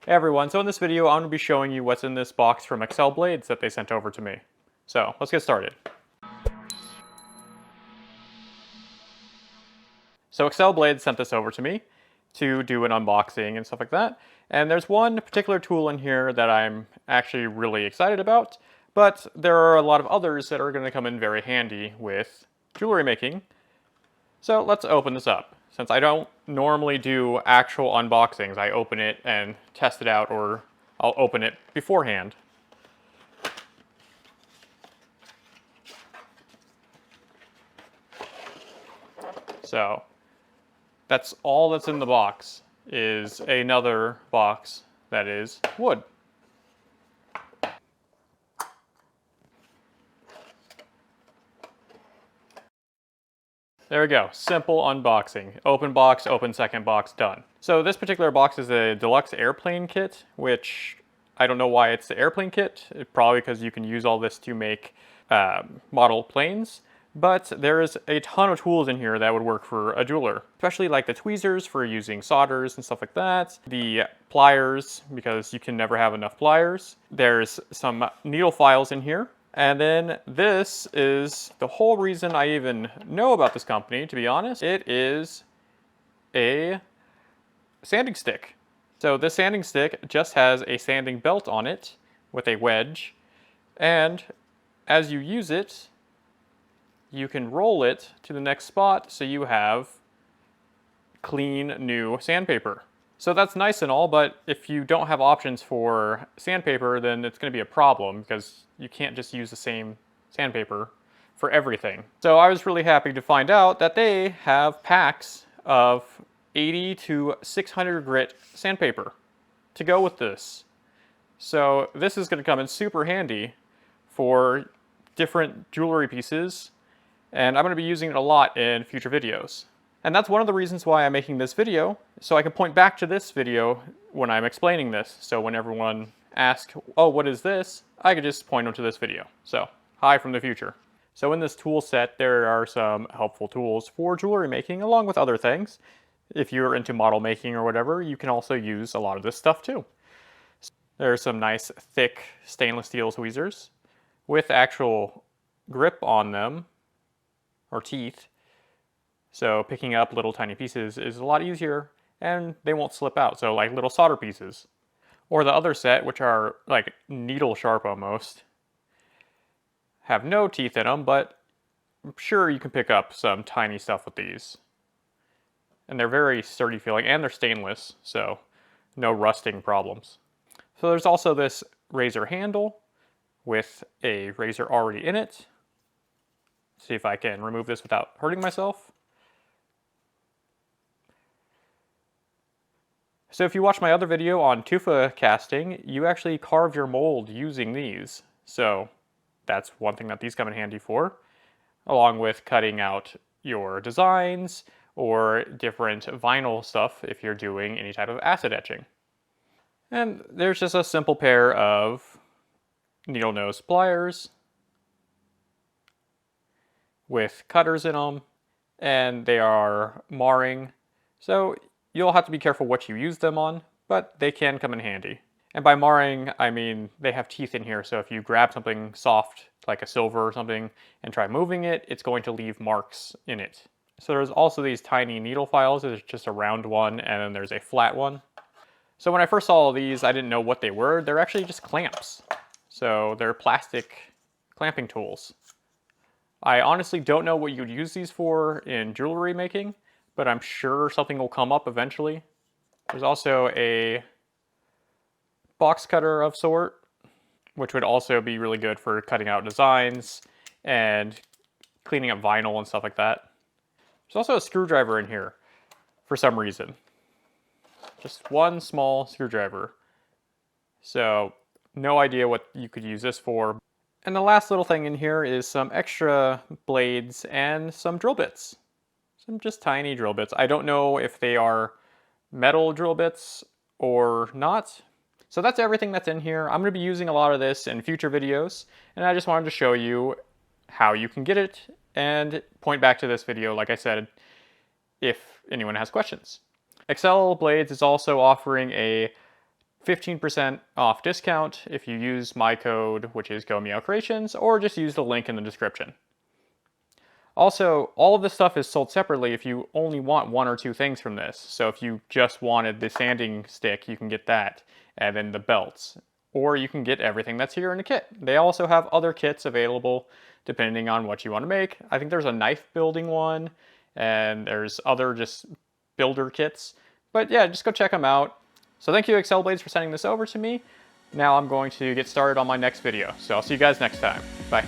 Hey everyone, so in this video I'm going to be showing you what's in this box from Excel Blades that they sent over to me. So let's get started. So Excel Blades sent this over to me to do an unboxing and stuff like that. And there's one particular tool in here that I'm actually really excited about, but there are a lot of others that are going to come in very handy with jewelry making. So let's open this up. Since I don't normally do actual unboxings, I open it and test it out, or I'll open it beforehand. So that's all that's in the box, is another box that is wood. There we go, simple unboxing. Open box, open second box, done. So this particular box is a Deluxe airplane kit, which I don't know why it's the airplane kit. Probably because you can use all this to make model planes. But there is a ton of tools in here that would work for a jeweler, especially like the tweezers for using solders and stuff like that, the pliers, because you can never have enough pliers. There's some needle files in here. And then this is the whole reason I even know about this company, to be honest. It is a sanding stick. So this sanding stick just has a sanding belt on it with a wedge. And as you use it, you can roll it to the next spot so you have clean new sandpaper. So that's nice and all, but if you don't have options for sandpaper, then it's going to be a problem because you can't just use the same sandpaper for everything. So I was really happy to find out that they have packs of 80 to 600 grit sandpaper to go with this. So this is going to come in super handy for different jewelry pieces, and I'm going to be using it a lot in future videos. And that's one of the reasons why I'm making this video, so I can point back to this video when I'm explaining this. So when everyone asks, oh, what is this? I could just point them to this video. So, hi from the future. So in this tool set, there are some helpful tools for jewelry making, along with other things. If you're into model making or whatever, you can also use a lot of this stuff too. There are some nice, thick stainless steel tweezers with actual grip on them, or teeth. So picking up little tiny pieces is a lot easier and they won't slip out. So like little solder pieces. Or the other set, which are like needle sharp almost, have no teeth in them, but I'm sure you can pick up some tiny stuff with these. And they're very sturdy feeling, and they're stainless, so no rusting problems. So there's also this razor handle with a razor already in it. See if I can remove this without hurting myself. So if you watch my other video on tufa casting, you actually carve your mold using these. So that's one thing that these come in handy for, along with cutting out your designs or different vinyl stuff if you're doing any type of acid etching. And there's just a simple pair of needle nose pliers with cutters in them, and they are marring. So you'll have to be careful what you use them on, but they can come in handy. And by marring, I mean they have teeth in here, so if you grab something soft, like a silver or something, and try moving it, it's going to leave marks in it. So there's also these tiny needle files. There's just a round one, and then there's a flat one. So when I first saw these, I didn't know what they were. They're actually just clamps. So they're plastic clamping tools. I honestly don't know what you'd use these for in jewelry making, but I'm sure something will come up eventually. There's also a box cutter of sort, which would also be really good for cutting out designs and cleaning up vinyl and stuff like that. There's also a screwdriver in here for some reason. Just one small screwdriver. So no idea what you could use this for. And the last little thing in here is some extra blades and some drill bits. Some just tiny drill bits. I don't know if they are metal drill bits or not. So that's everything that's in here. I'm going to be using a lot of this in future videos, and I just wanted to show you how you can get it and point back to this video, like I said, if anyone has questions. Excel Blades is also offering a 15% off discount if you use my code, which is GomeowCreations, or just use the link in the description. Also, all of this stuff is sold separately if you only want one or two things from this. So if you just wanted the sanding stick, you can get that, and then the belts. Or you can get everything that's here in a kit. They also have other kits available depending on what you want to make. I think there's a knife building one, and there's other just builder kits. But yeah, just go check them out. So thank you, Excel Blades, for sending this over to me. Now I'm going to get started on my next video. So I'll see you guys next time. Bye.